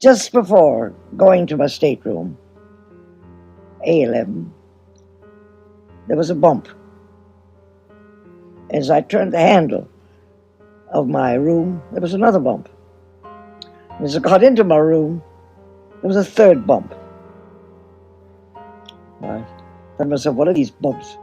Just before going to my stateroom, A11, there was a bump. As I turned the handle of my room, there was another bump. As I got into my room, there was a third bump. I thought to myself, what are these bumps?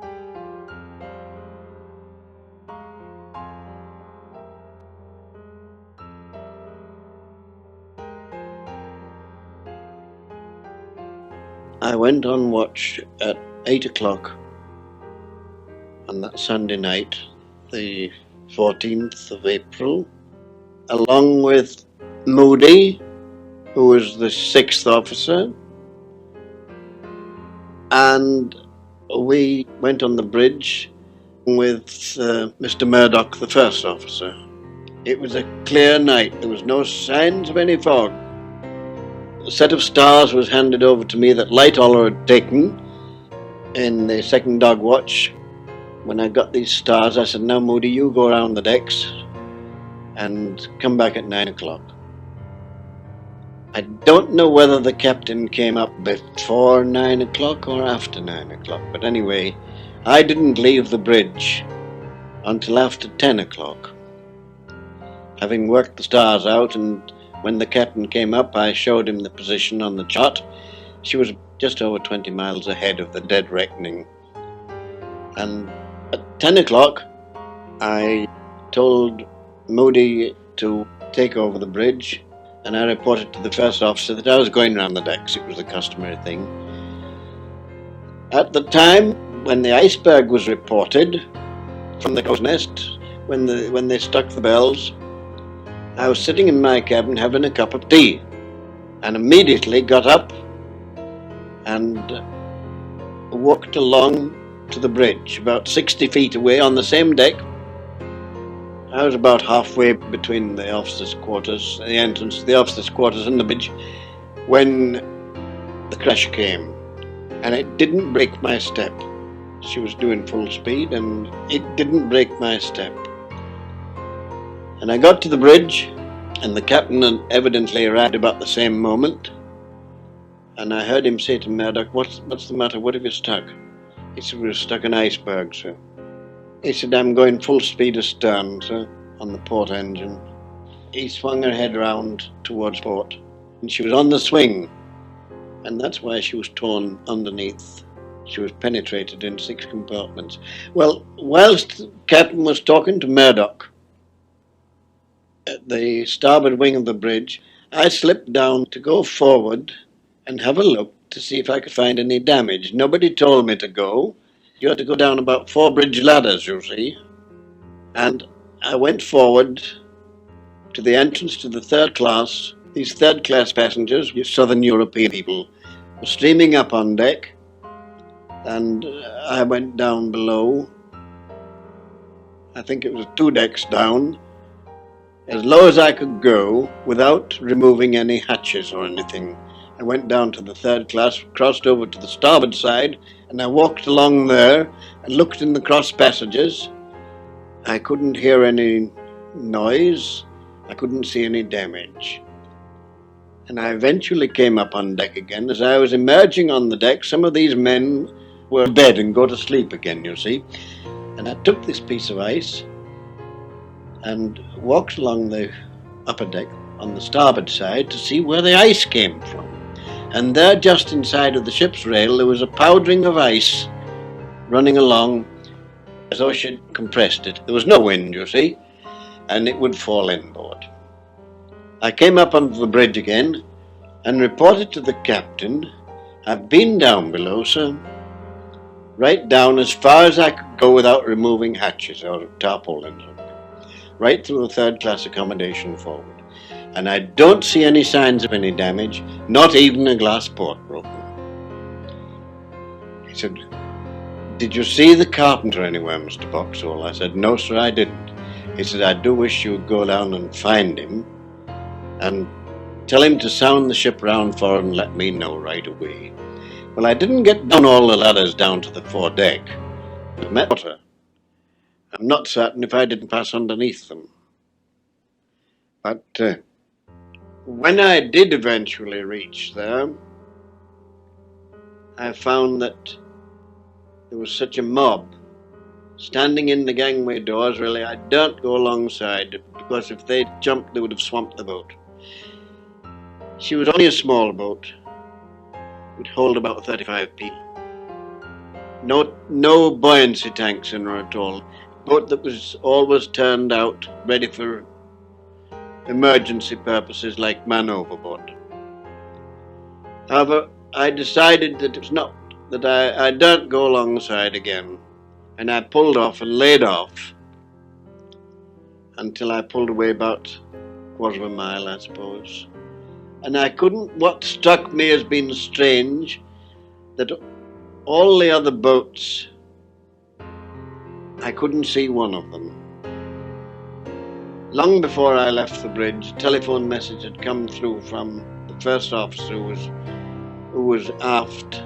I went on watch at 8 o'clock on that Sunday night, the 14th of April, along with Moody, who was the 6th officer, and we went on the bridge with Mr. Murdoch, the 1st officer. It was a clear night. There was no signs of any fog. A set of stars was handed over to me that Lightoller had taken in the second dog watch. When I got these stars, I said, now Moody, you go around the decks and come back at 9 o'clock. I don't know whether the captain came up before 9 o'clock or after 9 o'clock, but anyway, I didn't leave the bridge until after 10 o'clock. Having worked the stars out, and when the captain came up, I showed him the position on the chart. She was just over 20 miles ahead of the dead reckoning. And at 10 o'clock, I told Moody to take over the bridge, and I reported to the 1st officer that I was going around the decks. It was the customary thing. At the time when the iceberg was reported from the crow's nest, when they struck the bells, I was sitting in my cabin having a cup of tea, and immediately got up and walked along to the bridge, about 60 feet away on the same deck. I was about halfway between the officers' quarters, the entrance to the officers' quarters and the bridge, when the crash came, and it didn't break my step. She was doing full speed, and it didn't break my step. And I got to the bridge, and the captain had evidently arrived about the same moment, and I heard him say to Murdoch, what's the matter, what have you stuck? He said, we're stuck in iceberg, sir. He said, I'm going full speed astern, sir, on the port engine. He swung her head round towards port, and she was on the swing, and that's why she was torn underneath. She was penetrated in 6 compartments. Well, whilst the captain was talking to Murdoch at the starboard wing of the bridge, I slipped down to go forward and have a look to see if I could find any damage. Nobody told me to go. You had to go down about 4 bridge ladders, you see. And I went forward to the entrance to the 3rd class. These 3rd class passengers, Southern European people, were streaming up on deck, and I went down below. I think it was 2 decks down, as low as I could go without removing any hatches or anything. I went down to the 3rd class, crossed over to the starboard side, and I walked along there and looked in the cross passages. I couldn't hear any noise. I couldn't see any damage. And I eventually came up on deck again. As I was emerging on the deck, some of these men were in bed and go to sleep again, you see. And I took this piece of ice and walked along the upper deck on the starboard side to see where the ice came from. And there, just inside of the ship's rail, there was a powdering of ice running along as though she'd compressed it. There was no wind, you see, and it would fall inboard. I came up onto the bridge again and reported to the captain, I've been down below, sir, right down as far as I could go without removing hatches or tarpaulins, right through the 3rd class accommodation forward. And I don't see any signs of any damage, not even a glass port broken. He said, did you see the carpenter anywhere, Mr. Boxall? I said, no, sir, I didn't. He said, I do wish you would go down and find him and tell him to sound the ship round for and let me know right away. Well, I didn't get down all the ladders down to the foredeck. I met water. I'm not certain if I didn't pass underneath them. But When I did eventually reach there, I found that there was such a mob standing in the gangway doors. Really, I daren't go alongside, because if they'd jumped, they would have swamped the boat. She was only a small boat. It would hold about 35 people. No buoyancy tanks in her at all. A boat that was always turned out, ready for emergency purposes like man overboard. However, I decided that it was not, that I daren't go alongside again, and I pulled off and laid off until I pulled away about a quarter of a mile, I suppose. And I couldn't, what struck me as being strange, that all the other boats, I couldn't see one of them. Long before I left the bridge, a telephone message had come through from the first officer who was aft.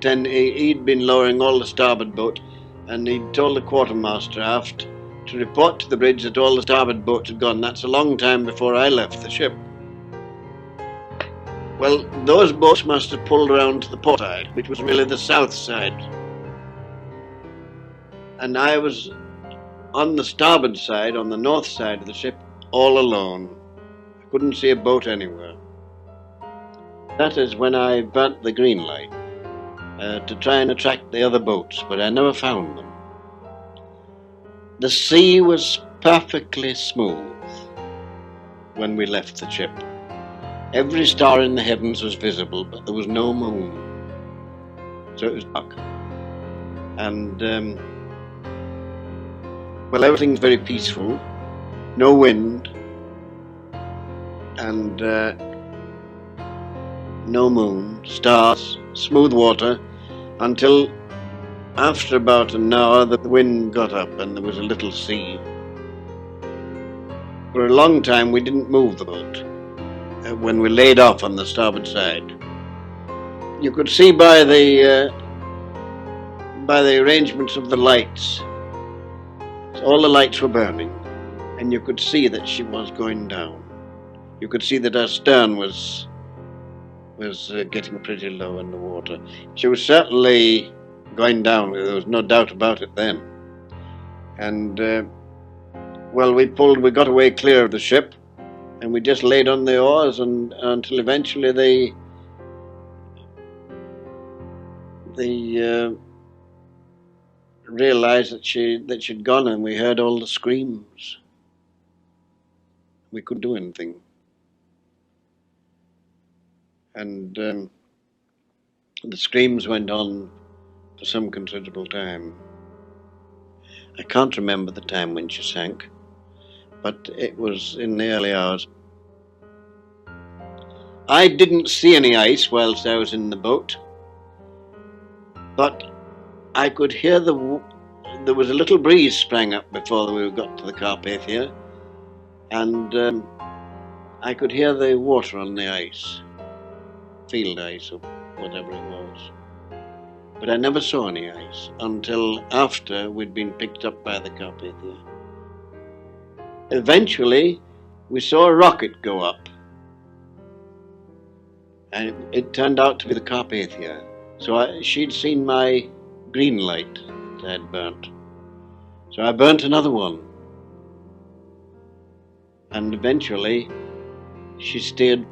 He'd been lowering all the starboard boat, and he'd told the quartermaster aft to report to the bridge that all the starboard boats had gone. That's a long time before I left the ship. Well, those boats must have pulled around to the port side, which was really the south side. And I was on the starboard side, on the north side of the ship, all alone. I couldn't see a boat anywhere. That is when I burnt the green light to try and attract the other boats, but I never found them. The sea was perfectly smooth when we left the ship. Every star in the heavens was visible, but there was no moon, so it was dark. And well, everything's very peaceful, no wind, and no moon, stars, smooth water, until after about an hour the wind got up and there was a little sea. For a long time we didn't move the boat when we laid off on the starboard side. You could see by the arrangements of the lights, all the lights were burning, and you could see that she was going down. You could see that her stern was getting pretty low in the water. She was certainly going down, there was no doubt about it then. And well, we got away clear of the ship, and we just laid on the oars until eventually they realized that she'd gone, and we heard all the screams. We couldn't do anything. And the screams went on for some considerable time. I can't remember the time when she sank, but it was in the early hours. I didn't see any ice whilst I was in the boat, but I could hear there was a little breeze sprang up before we got to the Carpathia, and I could hear the water on the ice, field ice or whatever it was. But I never saw any ice until after we'd been picked up by the Carpathia. Eventually, we saw a rocket go up, and it turned out to be the Carpathia. So she'd seen my green light that I had burnt. So I burnt another one. And eventually, she steered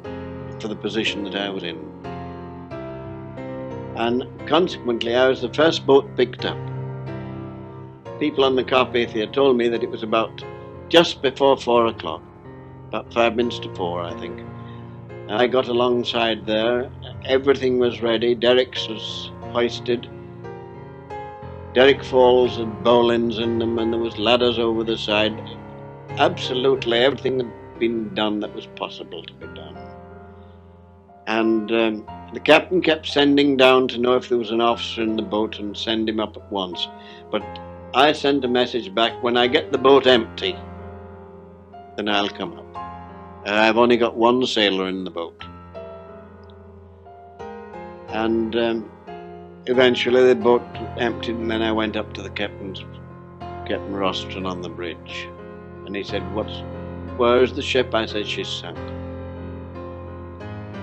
for the position that I was in. And consequently, I was the first boat picked up. People on the Carpathia told me that it was about just before 4 o'clock, about 5 minutes to 4, I think. And I got alongside there, everything was ready, derricks was hoisted, derrick falls and bowlines in them, and there was ladders over the side. Absolutely everything had been done that was possible to be done. And the captain kept sending down to know if there was an officer in the boat and send him up at once. But I sent a message back, when I get the boat empty, then I'll come up. I've only got one sailor in the boat. And eventually the boat emptied, and then I went up to the Captain Rostron on the bridge. And he said, where is the ship? I said, she's sunk.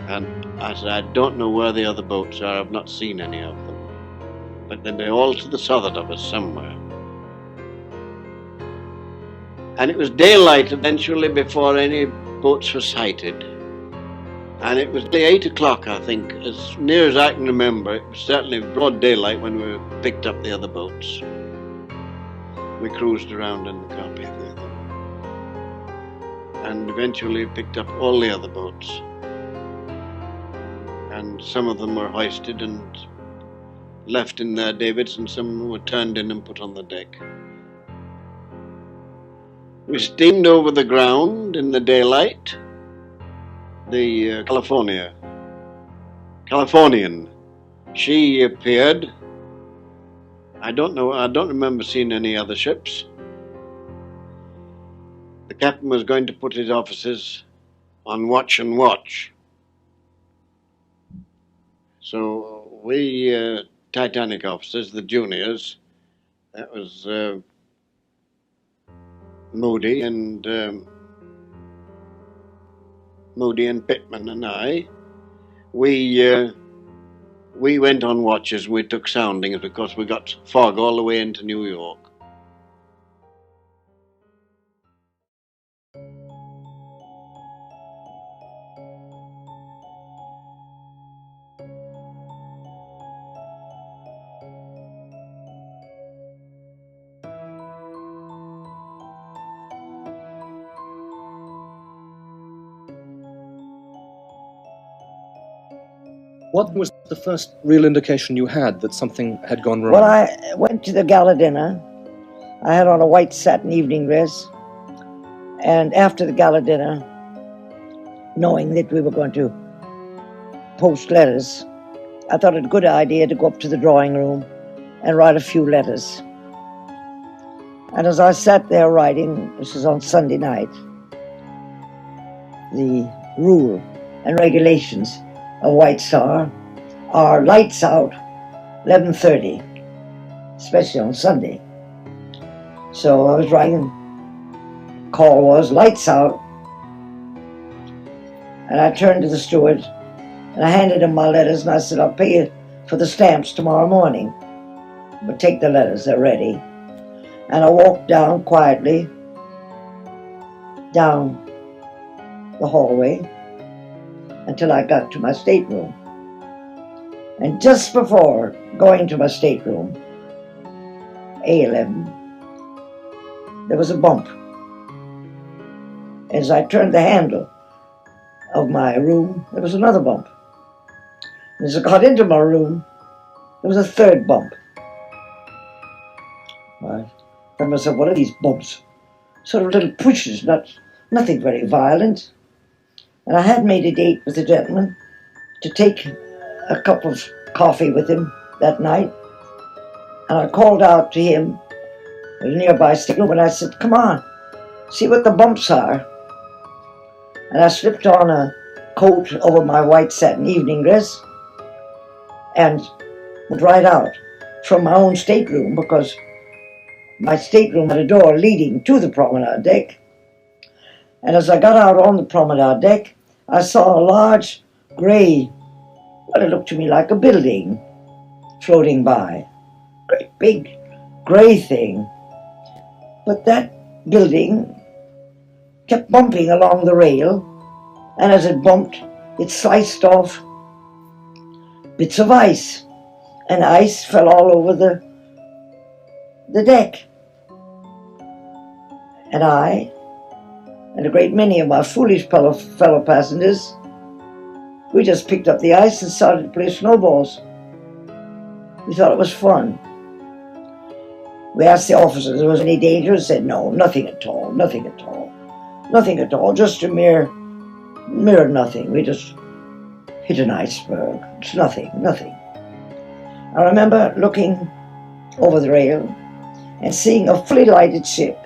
And I said, I don't know where the other boats are. I've not seen any of them. But they'd be all to the southward of us somewhere. And it was daylight eventually before any boats were sighted. And it was 8 o'clock, I think, as near as I can remember. It was certainly broad daylight when we picked up the other boats. We cruised around in the copy with them. And eventually picked up all the other boats. And some of them were hoisted and left in their davits, and some were turned in and put on the deck. We steamed over the ground in the daylight. The Californian, she appeared. I don't remember seeing any other ships. The captain was going to put his officers on watch and watch. So we Titanic officers, the juniors, that was Moody and Pittman and I, we went on watches. We took soundings because we got fog all the way into New York. What was the first real indication you had that something had gone wrong? Well, I went to the gala dinner. I had on a white satin evening dress. And after the gala dinner, knowing that we were going to post letters, I thought it a good idea to go up to the drawing room and write a few letters. And as I sat there writing, this was on Sunday night, the rule and regulations of White Star are lights out 11:30, especially on Sunday. So I was writing, call was lights out, and I turned to the steward and I handed him my letters and I said, I'll pay you for the stamps tomorrow morning, but take the letters, they're ready. And I walked down quietly down the hallway until I got to my stateroom. And just before going to my stateroom, A11, there was a bump. As I turned the handle of my room, there was another bump. And as I got into my room, there was a third bump. I thought to myself, what are these bumps? Sort of little pushes, nothing very violent. And I had made a date with the gentleman to take a cup of coffee with him that night. And I called out to him at a nearby stateroom and I said, come on, see what the bumps are. And I slipped on a coat over my white satin evening dress and went right out from my own stateroom, because my stateroom had a door leading to the promenade deck. And as I got out on the promenade deck, I saw a large grey, well, it looked to me like a building floating by. Great big grey thing. But that building kept bumping along the rail, and as it bumped, it sliced off bits of ice, and ice fell all over the deck. And I, and a great many of my foolish fellow passengers, we just picked up the ice and started to play snowballs. We thought it was fun. We asked the officers if there was any danger, and said, no, nothing at all, nothing at all. Nothing at all, just a mere nothing. We just hit an iceberg. It's nothing. I remember looking over the rail and seeing a fully lighted ship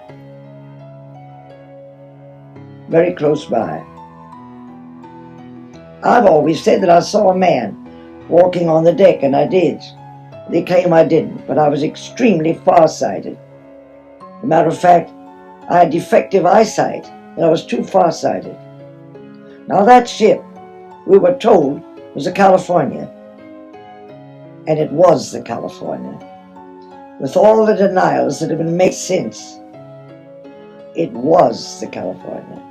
very close by. I've always said that I saw a man walking on the deck, and I did. They claim I didn't, but I was extremely far-sighted. As a matter of fact, I had defective eyesight, that I was too far-sighted. Now that ship, we were told, was the California. And it was the California. With all the denials that have been made since, it was the California.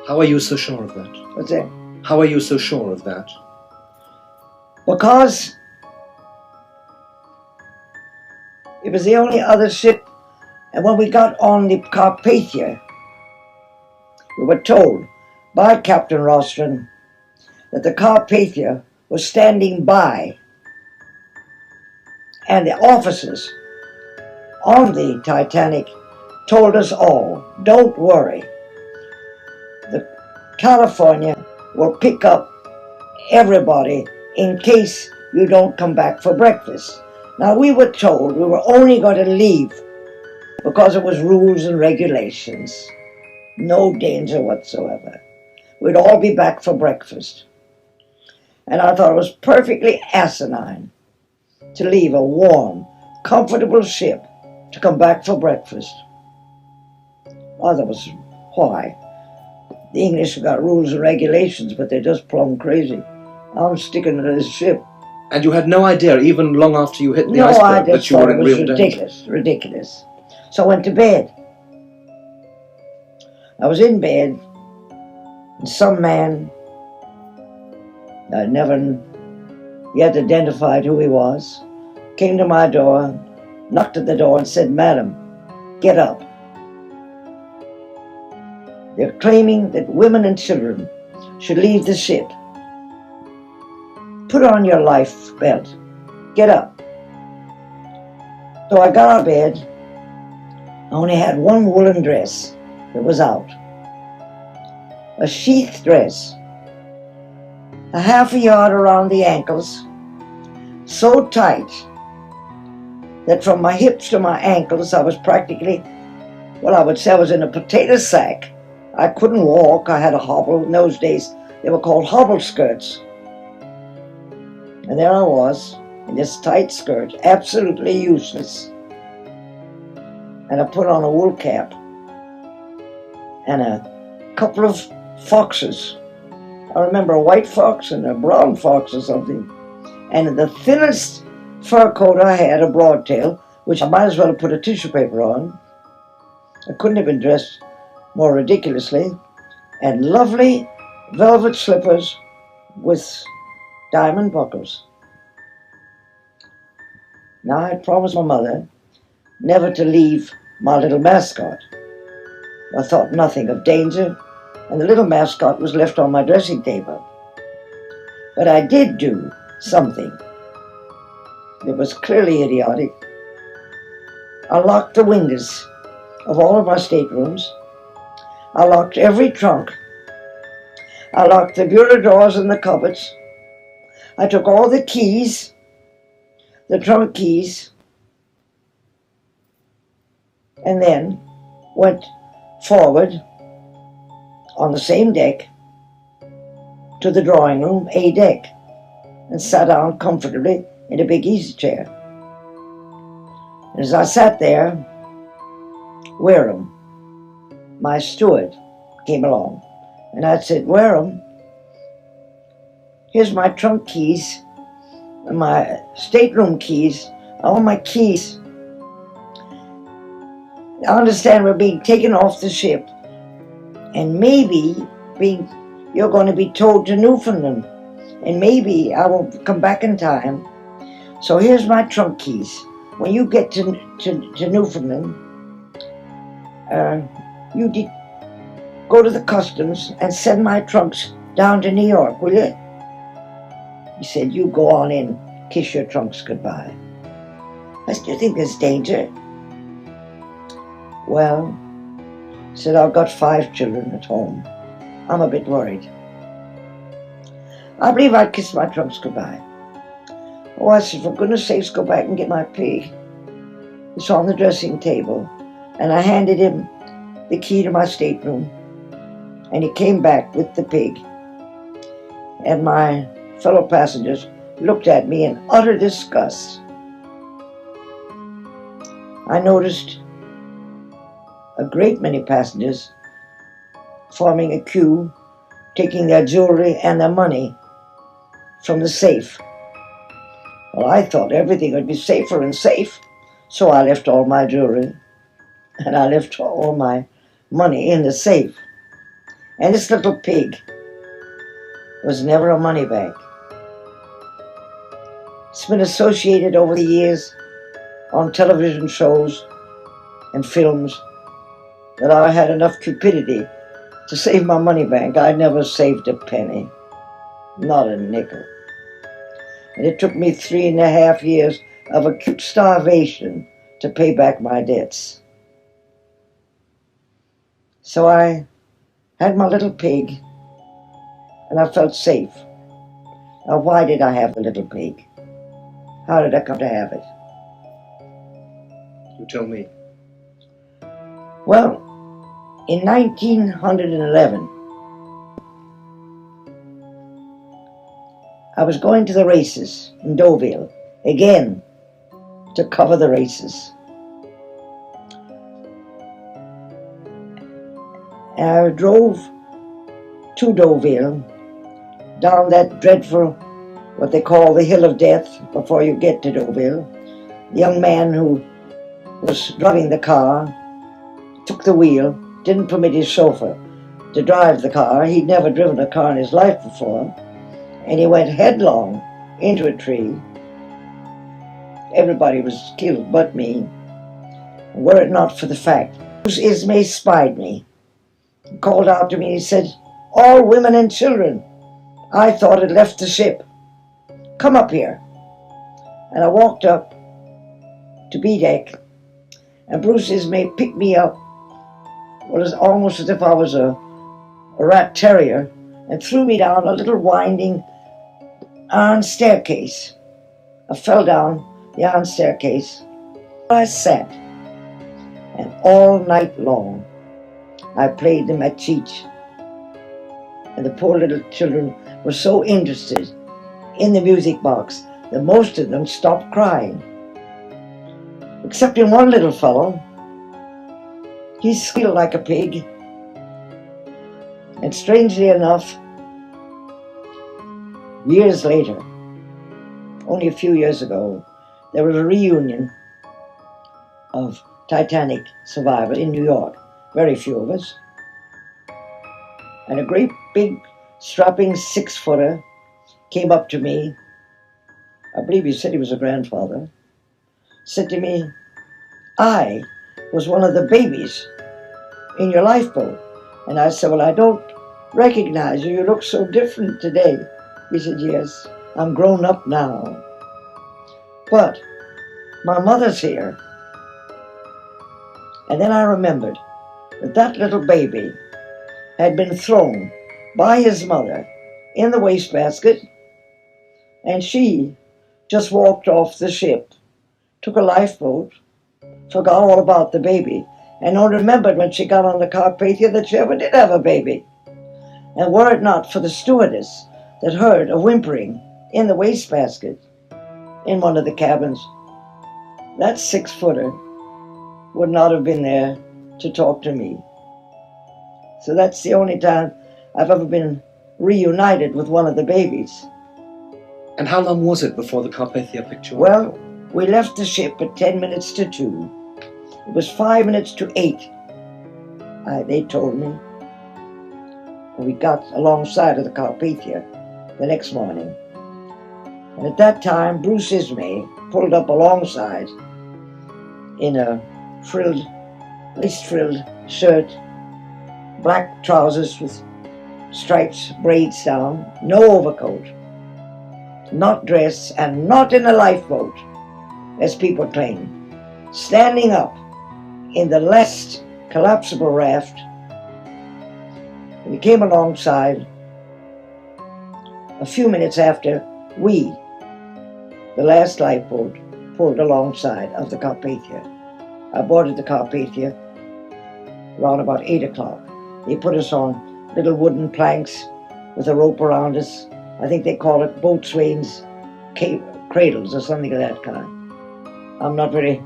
How are you so sure of that? What's that? How are you so sure of that? Because it was the only other ship, and when we got on the Carpathia, we were told by Captain Rostron that the Carpathia was standing by, and the officers on the Titanic told us all, don't worry, the California will pick up everybody in case you don't come back for breakfast. Now we were told we were only going to leave because it was rules and regulations. No danger whatsoever. We'd all be back for breakfast. And I thought it was perfectly asinine to leave a warm, comfortable ship to come back for breakfast. Oh, that was why. The English have got rules and regulations, but they're just plumb crazy. I'm sticking to this ship. And you had no idea, even long after you hit the No, I iceberg, just that you were thought in it was real danger? ridiculous. So I went to bed. I was in bed, and some man, I never yet identified who he was, came to my door, knocked at the door and said, "Madam, get up. They're claiming that women and children should leave the ship. Put on your life belt. Get up." So I got out of bed. I only had one woolen dress that was out. A sheath dress, a half a yard around the ankles, so tight that from my hips to my ankles I was practically, well, I would say I was in a potato sack. I couldn't walk. I had a hobble. In those days, they were called hobble skirts. And there I was, in this tight skirt, absolutely useless. And I put on a wool cap and a couple of foxes. I remember a white fox and a brown fox or something. And the thinnest fur coat I had, a broadtail, which I might as well have put a tissue paper on. I couldn't have been dressed more ridiculously. And lovely velvet slippers with diamond buckles. Now I promised my mother never to leave my little mascot. I thought nothing of danger, and the little mascot was left on my dressing table. But I did do something. It was clearly idiotic. I locked the windows of all of my staterooms. I locked every trunk. I locked the bureau drawers and the cupboards. I took all the keys, the trunk keys, and then went forward on the same deck to the drawing room, A deck, and sat down comfortably in a big easy chair. And as I sat there, Wareham, my steward, came along, and I said, "Wareham, here's my trunk keys, and my stateroom keys, all my keys. I understand we're being taken off the ship, and maybe you're going to be towed to Newfoundland, and maybe I won't come back in time. So here's my trunk keys. When you get to Newfoundland, you go to the customs and send my trunks down to New York, will you?" He said, "You go on in, kiss your trunks goodbye." I said, "Do you think there's danger?" "Well," he said, "I've got 5 children at home. I'm a bit worried." I believe I kissed my trunks goodbye. Oh, I said, "For goodness sakes, go back and get my pig." It's on the dressing table. And I handed him the key to my stateroom. And he came back with the pig. And my fellow passengers looked at me in utter disgust. I noticed a great many passengers forming a queue, taking their jewelry and their money from the safe. Well, I thought everything would be safer and safe, so I left all my jewelry and I left all my money in the safe. And this little pig was never a money bag. It's been associated over the years on television shows and films that I had enough cupidity to save my money bank. I never saved a penny, not a nickel. And it took me 3.5 years of acute starvation to pay back my debts. So I had my little pig, and I felt safe. Now, why did I have the little pig? How did I come to have it? You tell me. Well, in 1911, I was going to the races in Deauville, again, to cover the races. And I drove to Deauville, down that dreadful, what they call the Hill of Death, before you get to Deauville. The young man who was driving the car took the wheel, didn't permit his chauffeur to drive the car. He'd never driven a car in his life before, and he went headlong into a tree. Everybody was killed but me. Were it not for the fact, Ismay spied me. He called out to me, he said, "All women and children, I thought had left the ship. Come up here." And I walked up to B-deck, and Bruce Ismay picked me up, well, it was almost as if I was a rat terrier, and threw me down a little winding iron staircase. I fell down the iron staircase. I sat, and all night long I played the machich. And the poor little children were so interested in the music box that most of them stopped crying. Excepting one little fellow. He squealed like a pig. And strangely enough, years later, only a few years ago, there was a reunion of Titanic survivors in New York. Very few of us. And a great big strapping 6-footer came up to me. I believe he said he was a grandfather. Said to me, "I was one of the babies in your lifeboat." And I said, "Well, I don't recognize you. You look so different today." He said, "Yes, I'm grown up now. But my mother's here." And then I remembered that that little baby had been thrown by his mother in the wastebasket, and she just walked off the ship, took a lifeboat, forgot all about the baby, and only remembered when she got on the Carpathia that she ever did have a baby. And were it not for the stewardess that heard a whimpering in the wastebasket in one of the cabins, that 6-footer would not have been there to talk to me. So that's the only time I've ever been reunited with one of the babies. And how long was it before the Carpathia picked you up? Well, we left the ship at 10 minutes to 2. It was 5 minutes to 8, they told me. And we got alongside of the Carpathia the next morning. And at that time, Bruce Ismay pulled up alongside in a lace-frilled shirt, black trousers with stripes, braids down, no overcoat, not dressed, and not in a lifeboat, as people claim, standing up in the last collapsible raft. And he came alongside a few minutes after we, the last lifeboat, pulled alongside of the Carpathia. I boarded the Carpathia around about 8 o'clock. They put us on little wooden planks with a rope around us. I think they call it boatswain's cradles or something of that kind. I'm not very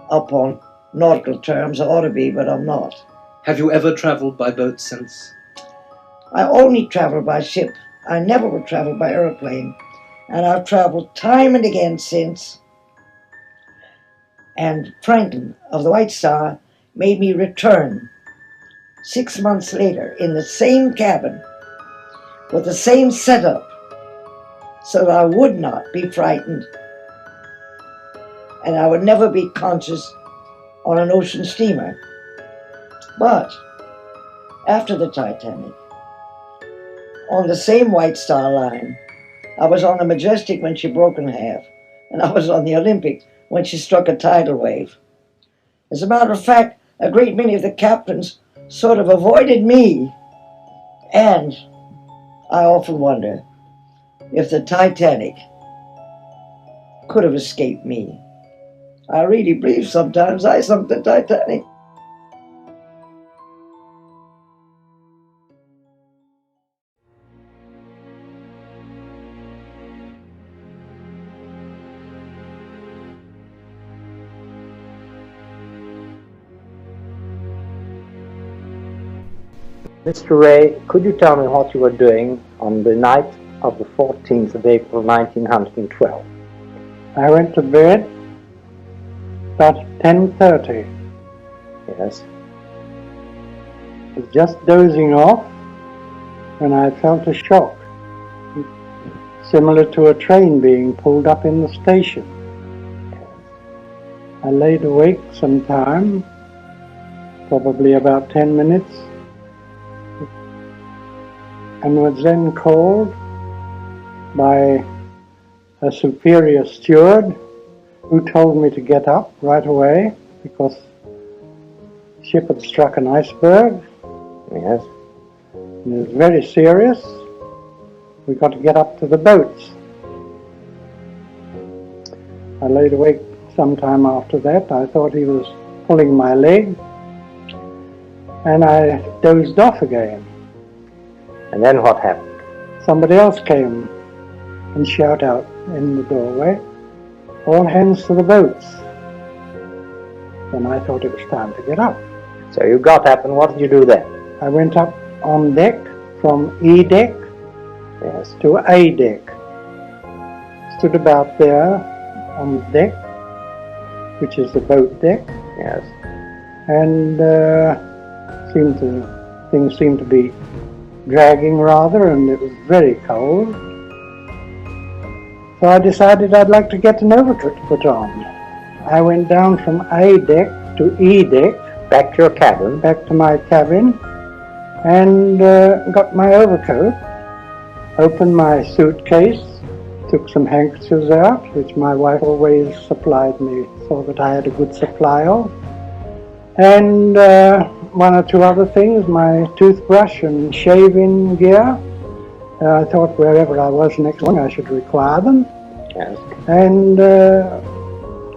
up on nautical terms. I ought to be, but I'm not. Have you ever travelled by boat since? I only travel by ship. I never would travel by aeroplane. And I've travelled time and again since. And Franklin of the White Star made me return 6 months later in the same cabin with the same setup so that I would not be frightened and I would never be conscious on an ocean steamer. But after the Titanic, on the same White Star Line, I was on the Majestic when she broke in half, and I was on the Olympic when she struck a tidal wave. As a matter of fact, a great many of the captains sort of avoided me, and I often wonder if the Titanic could have escaped me. I really believe sometimes I sunk the Titanic. Mr. Ray, could you tell me what you were doing on the night of the 14th of April 1912? I went to bed about 10:30. Yes. I was just dozing off when I felt a shock, similar to a train being pulled up in the station. I laid awake some time, probably about 10 minutes, and was then called by a superior steward who told me to get up right away because the ship had struck an iceberg. Yes. And it was very serious. We got to get up to the boats. I laid awake sometime after that. I thought he was pulling my leg, and I dozed off again. And then what happened? Somebody else came and shouted out in the doorway, "All hands to the boats." Then I thought it was time to get up. So you got up, and what did you do then? I went up on deck from E deck Yes. to A deck. Stood about there on the deck, which is the boat deck, Yes. and things seemed to be dragging rather, and it was very cold. So I decided I'd like to get an overcoat put on. I went down from A deck to E deck, Back to your cabin. back to my cabin, and got my overcoat, opened my suitcase, took some handkerchiefs out, which my wife always supplied me so that I had a good supply of, and one or two other things, my toothbrush and shaving gear. I thought wherever I was next morning I should require them. Yes. And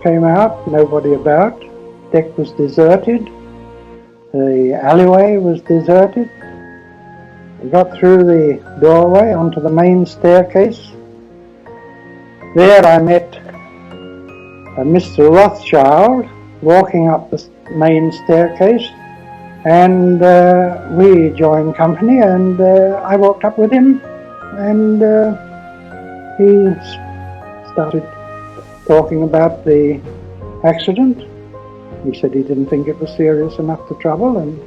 came out, nobody about. Deck was deserted. The alleyway was deserted. I got through the doorway onto the main staircase. There I met Mr. Rothschild walking up the main staircase, and we joined company, and I walked up with him, and he started talking about the accident. He said he didn't think it was serious enough to trouble, and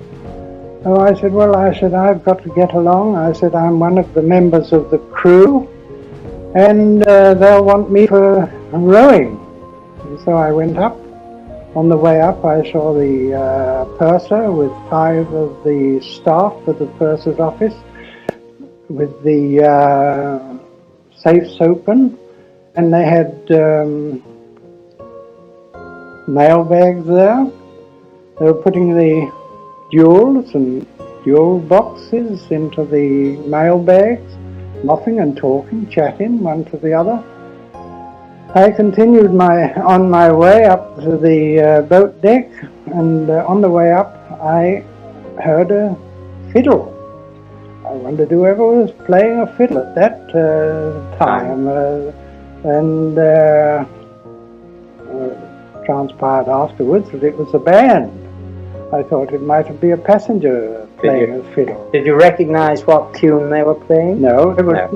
I said, well, I've got to get along. I said, I'm one of the members of the crew, and they'll want me for rowing. And so I went up. On the way up, I saw the purser with 5 of the staff of the purser's office, with the safes open, and they had mail bags there. They were putting the jewels and jewel boxes into the mail bags, laughing and talking, chatting one to the other. I continued on my way up to the boat deck, and on the way up I heard a fiddle. I wondered whoever was playing a fiddle at that time, and transpired afterwards that it was a band. I thought it might be a passenger playing a fiddle. Did you recognize what tune they were playing? No,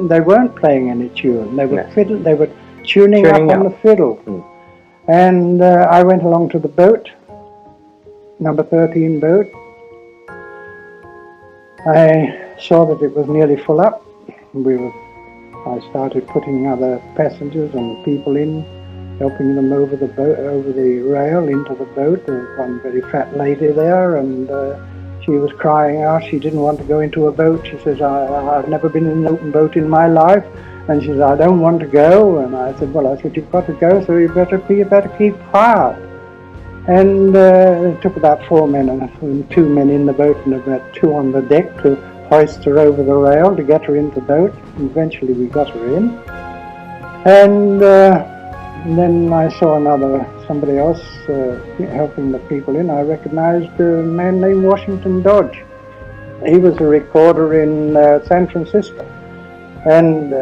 they weren't playing any tune. They were They were tuning up on the fiddle. And I went along to the boat, number 13 boat. I saw that it was nearly full up. I started putting other passengers and people in, helping them over the boat, over the rail into the boat. There was one very fat lady there, and she was crying out. She didn't want to go into a boat. She says, I've never been in an open boat in my life. And she said, I don't want to go. And I said, well, you've got to go, so you better keep quiet. And it took about 4 men and 2 men in the boat and about 2 on the deck to hoist her over the rail to get her into the boat. And eventually we got her in. And then I saw somebody else helping the people in. I recognized a man named Washington Dodge. He was a recorder in San Francisco. And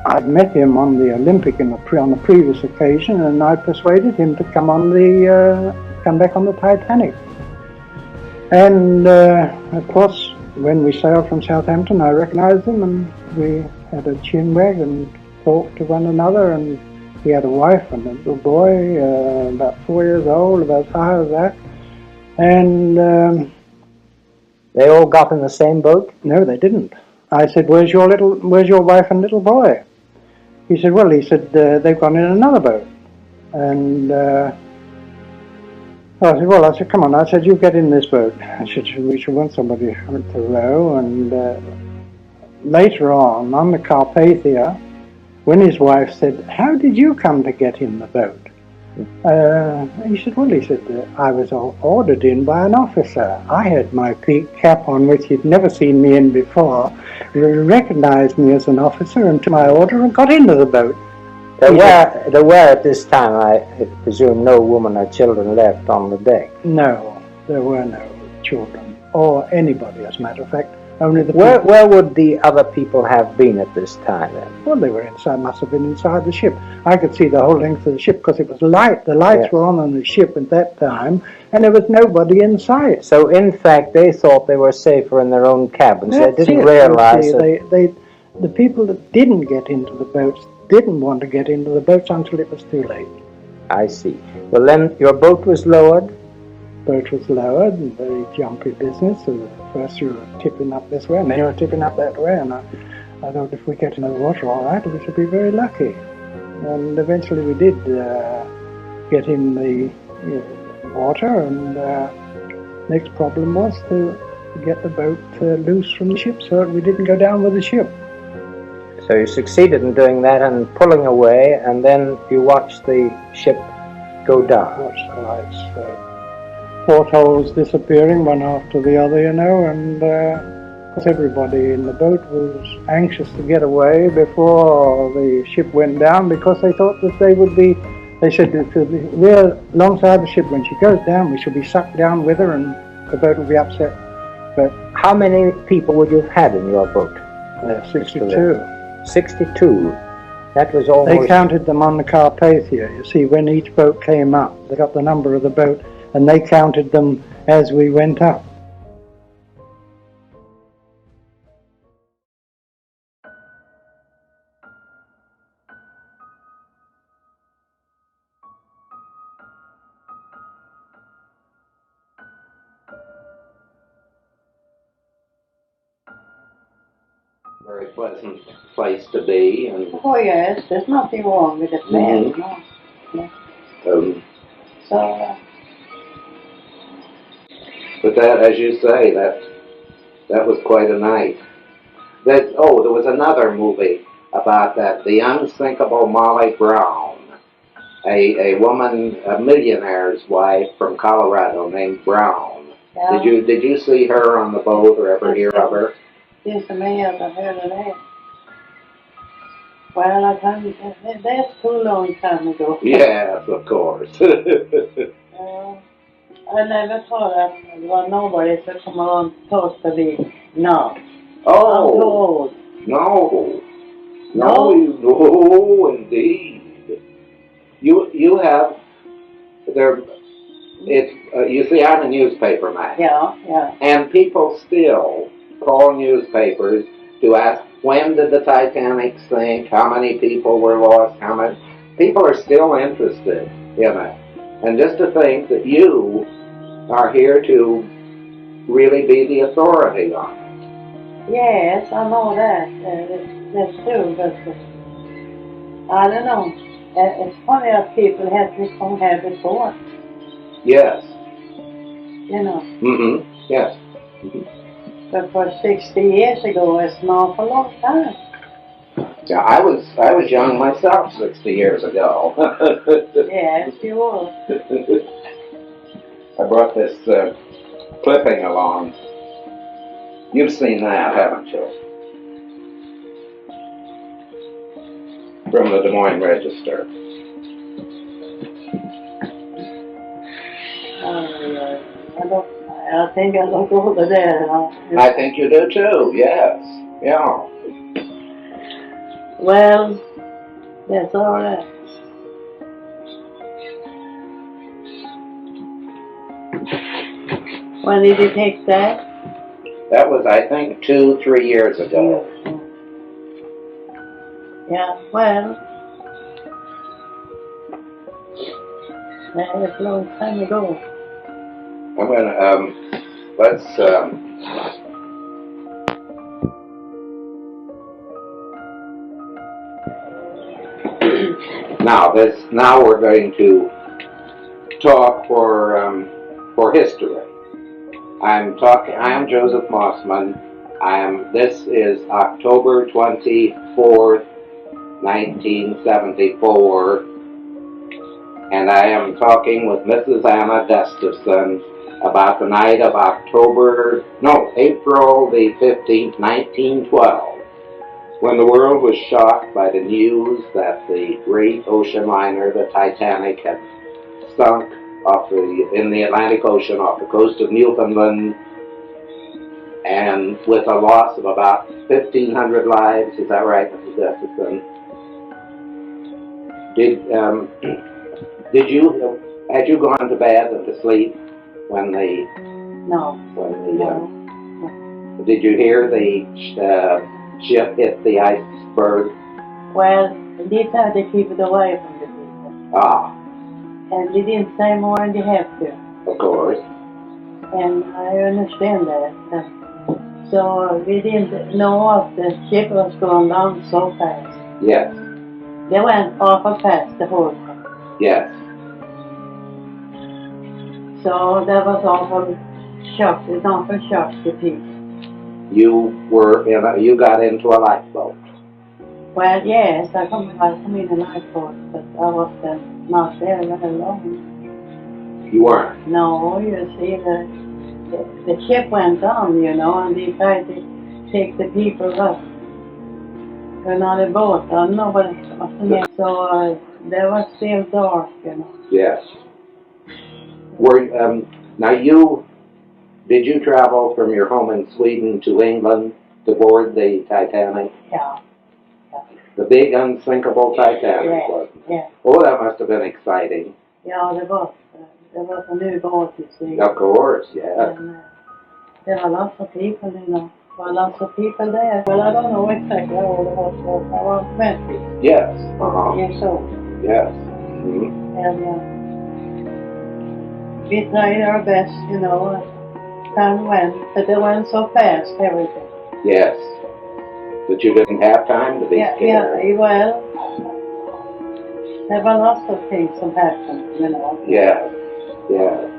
I'd met him on the Olympic on a previous occasion, and I persuaded him to come back on the Titanic. And of course, when we sailed from Southampton, I recognized him, and we had a chinwag and talked to one another. And he had a wife and a little boy, about 4 years old, about as high as that. And they all got in the same boat? No, they didn't. I said, where's your wife and little boy? He said, they've gone in another boat. And I said, come on. I said, you get in this boat. I said, we should want somebody to row. And later on the Carpathia, when his wife said, how did you come to get in the boat? He said, I was ordered in by an officer. I had my peak cap on, which he'd never seen me in before. He recognized me as an officer and took my order and got into the boat. There were at this time, I presume, no women or children left on the deck? No, there were no children or anybody, as a matter of fact. Only the where would the other people have been at this time then? Well, they were inside, must have been inside the ship. I could see the whole length of the ship because it was light. The lights were on the ship at that time, and there was nobody inside. So, in fact, they thought they were safer in their own cabins. They didn't realize that... The people that didn't get into the boats didn't want to get into the boats until it was too late. I see. Well, then, your boat was lowered? Boat was lowered, and very jumpy business. So first you were tipping up this way, and then you were tipping up that way, and I thought if we get in the water all right, we should be very lucky. And eventually we did get in the water, and next problem was to get the boat loose from the ship so that we didn't go down with the ship. So you succeeded in doing that and pulling away, and then you watched the ship go down. Watched the lights. Portholes disappearing one after the other, and everybody in the boat was anxious to get away before the ship went down because they thought that they said we're alongside the ship. When she goes down, we should be sucked down with her and the boat will be upset. But how many people would you have had in your boat? 62. 62? That was almost... They counted them on the Carpathia. You see, when each boat came up, they got the number of the boat, and they counted them as we went up. Very pleasant place to be. And oh yes, there's nothing wrong with it there. No. So. But that, as you say, that was quite a night. There was another movie about that, The Unthinkable Molly Brown, a woman, a millionaire's wife from Colorado named Brown. Yeah. Did you see her on the boat or ever hear of her? Yes, I may have heard of that. Well, that's too long time ago. Yes, of course. I never thought that nobody should come along close to me. No. Oh. No, indeed. You have there. It's you see, I'm a newspaper man. Yeah, yeah. And people still call newspapers to ask, when did the Titanic sink? How many people were lost? How many? People are still interested in it. And just to think that you are here to really be the authority on it. Yes, I know that. That's true, but I don't know. It's funny that people have to come here before, Yes. you know. Mm-hmm. Yes. But for 60 years ago, it's an awful long time. Yeah, I was young myself 60 years ago. Yes, you were. I brought this clipping along. You've seen that, haven't you? From the Des Moines Register. I think I look over there. I think you do too, yes. Yeah. Well, that's all right. When did you take that? That was, I think, 2-3 years ago. Yeah, well, that was a long time ago. I'm gonna, let's, now we're going to talk for history. I am Joseph Mossman. This is October 24th, 1974, and I am talking with Mrs. Anna Gustafson about the night of April the 15th, 1912, when the world was shocked by the news that the great ocean liner, the Titanic, had sunk in the Atlantic Ocean off the coast of Newfoundland, and with a loss of about 1,500 lives. Is that right, Mrs. Gustafson? Had you gone to bed and to sleep when No. did you hear the ship hit the iceberg? Well, they tried to keep it away from the people. Ah. And they didn't say more than they have to. Of course. And I understand that. So we didn't know if the ship was going down so fast. Yes. They went awful fast the whole time. Yes. So that was awful shock. It's awful shock to people. You got into a lifeboat. Well, yes, I come in a lifeboat, but I was not there very long. You weren't? No, you see, the ship went down, you know, and they tried to take the people up. Another boat, I don't know what it was. So there was still dark, you know. Yes. Did you travel from your home in Sweden to England to board the Titanic? Yeah. The big unsinkable Titanic, wasn't it? Yeah. Oh, that must have been exciting. Yeah, there was a new boat, you see. Of course, yeah. And, there were lots of people, you know. There were lots of people there. Well, I don't know exactly how old I was, but I was 20. Yes. Years old. Yes. Mm-hmm. And we tried our best, you know. Time went, but they went so fast, everything. Yes. But you didn't have time to be scared. Yeah, well, there were lots of things that happened, you know. Yes. Yes.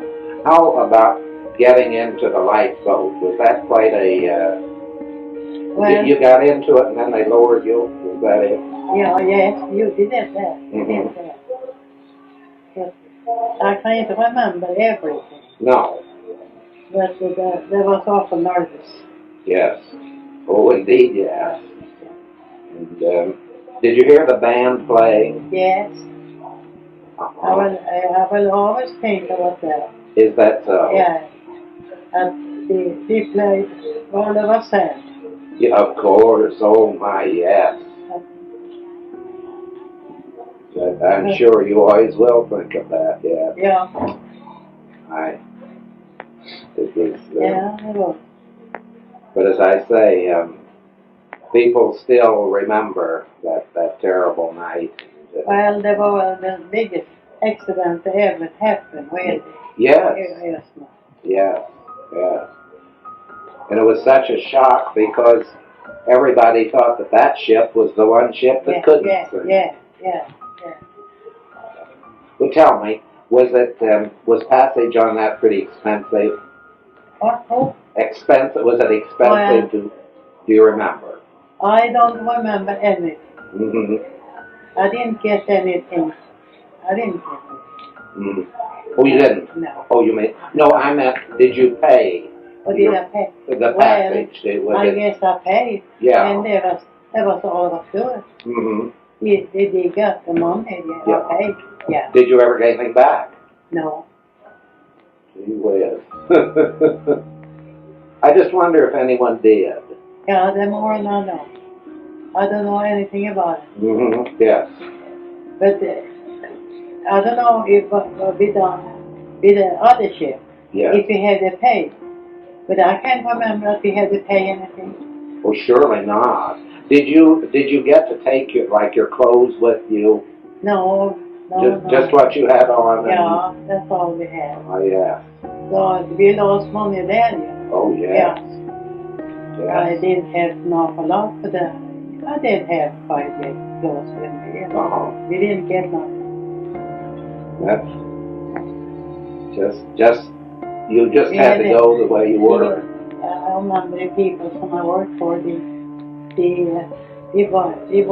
How about getting into the lifeboat? Was that quite a... Well, you got into it and then they lowered you? Was that it? Yeah, yes, you did that. You did that. But I can't remember everything. No. But there was awful nervous. Yes. Oh, indeed, yes. And did you hear the band playing? Yes. I will always think about that. Is that so? Yeah. And they played all of us sang. Yeah, of course. Oh, my, yes. But I'm sure you always will think of that, yeah. Yeah. It was. Yeah, it was. But as I say, people still remember that terrible night. Well, that was the biggest accident that ever happened, really. Yes. Yes, ma'am. Yes. Yes. And it was such a shock because everybody thought that ship was the one ship that couldn't sink. Yeah. Well, tell me, was passage on that pretty expensive? What? Expensive? Was it expensive? Do you remember? I don't remember anything. Mm-hmm. I didn't get anything. Mm-hmm. Oh, you didn't? No. Oh, you made? No, I meant, did you pay? Or did I pay? The passage. I guess I paid. Yeah. And that was all I was doing. Mm-hmm. They got the money. Yeah, I paid. Yeah. Did you ever get anything back? No. Gee whiz. I just wonder if anyone did. Yeah, the more I know. I don't know anything about it. Mm-hmm. Yes. But I don't know if with the other ship, Yes. if we had to pay. But I can't remember if we had to pay anything. Well, surely not. Did you get to take your clothes with you? No. Just what you had on? Yeah, that's all we had. Oh, yeah. So we lost money there, you know. Oh, yes. I didn't have an awful lot, but I did have quite a bit clothes with me. You know. Uh-huh. We didn't get nothing. That's just you just had to go the way you were. I remember the people whom I worked for, they bought me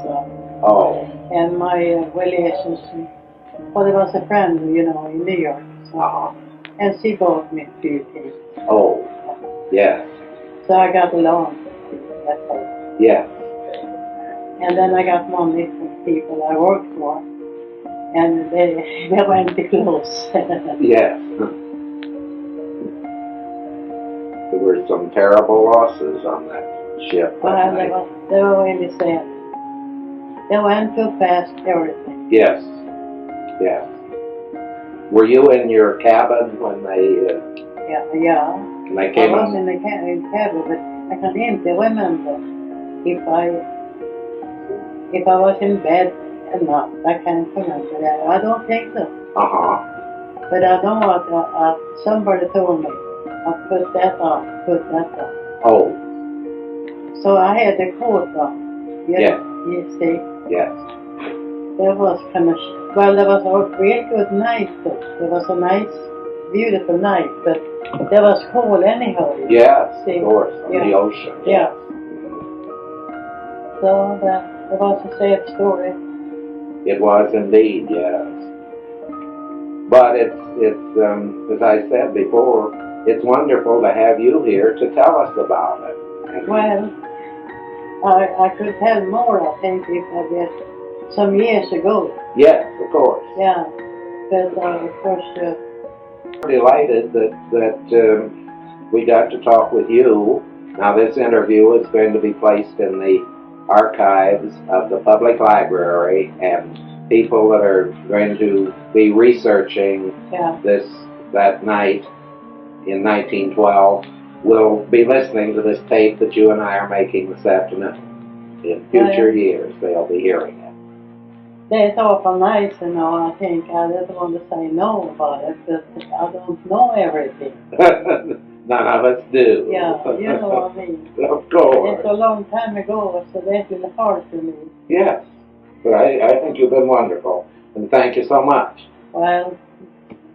some. Oh. And my relations, well, there was a friend, you know, in New York. So, and she bought me a few things. Oh. Yes. So I got along. That's all. Yes. And then I got money from people I worked for. And they went to close. Yes. There were some terrible losses on that ship. Well, they were really sad. They went too fast, everything. Yes. Yes. Were you in your cabin when they? Yeah. When they came I was on? in the cabin, but I can't remember if I was in bed or not. I can't remember that. I don't think so. But I know what somebody told me. I put that on. Oh. So I had the coat on. Yes. You see. Yes. That was kind of, well, there was a real good night though. There was a nice, beautiful night, but there was cold anyhow. Yes, see? of course, on the ocean. Yeah. So that was a sad story. It was indeed, yes. But it's as I said before, it's wonderful to have you here to tell us about it. And well, I could tell more, I think, if I did some years ago. Yes, of course. Yeah, but of course. We're delighted that we got to talk with you. Now, this interview is going to be placed in the archives of the public library, and people that are going to be researching that night in 1912 will be listening to this tape that you and I are making this afternoon. In future years, they'll be hearing it. That's awful nice, you know. I think I don't want to say no about it, but I don't know everything. None of us do. Yeah, you know what I mean. Of course. It's a long time ago, so that's really hard for me. Yes, but I think you've been wonderful, and thank you so much. Well,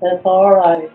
that's all right.